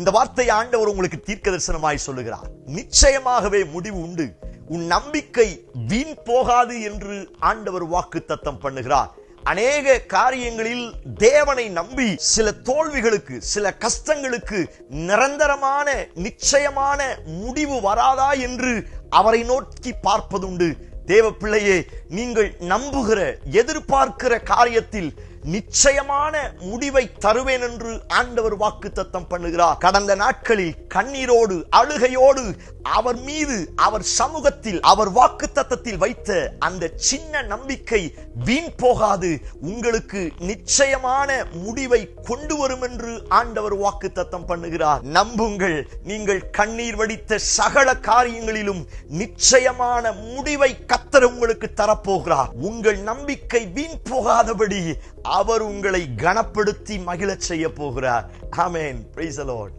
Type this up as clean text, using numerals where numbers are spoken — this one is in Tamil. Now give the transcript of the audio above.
இந்த வார்த்தையை ஆண்டவர் உங்களுக்கு தீர்க்க தரிசனமாய் சொல்லுகிறார். நிச்சயமாகவே முடிவு உண்டு, உன் நம்பிக்கை வீண் போகாது என்று ஆண்டவர் வாக்குத்தத்தம் பண்ணுகிறார். அநேக காரியங்களில் தேவனை நம்பி சில தோல்விகளுக்கு, சில கஷ்டங்களுக்கு நிரந்தரமான நிச்சயமான முடிவு வராதா என்று அவரை நோக்கி பார்ப்பதுண்டு. தேவ பிள்ளையே, நீங்கள் நம்புகிற எதிர்பார்க்கிற காரியத்தில் நிச்சயமான முடிவை தருவேன் என்று ஆண்டவர் வாக்குத்தத்தம் பண்ணுகிறார். கடந்த நாட்களில் கண்ணீரோடு அழுகையோடு அவர் மீது, அவர் சமூகத்தில், அவர் வாக்குத்தத்தத்தில் வைத்த அந்த சின்ன நம்பிக்கை வீண் போகாது, உங்களுக்கு நிச்சயமான முடிவை கொண்டு வரும் என்று ஆண்டவர் வாக்குத்தத்தம் பண்ணுகிறார். நம்புங்கள், நீங்கள் கண்ணீர் வடித்த சகல காரியங்களிலும் நிச்சயமான முடிவை கர்த்தர் உங்களுக்கு தரப்போகிறார். உங்கள் நம்பிக்கை வீண் போகாதபடி அவர் உங்களை கனப்படுத்தி மகிழச் செய்ய போகிறார். ஆமென். Praise the Lord.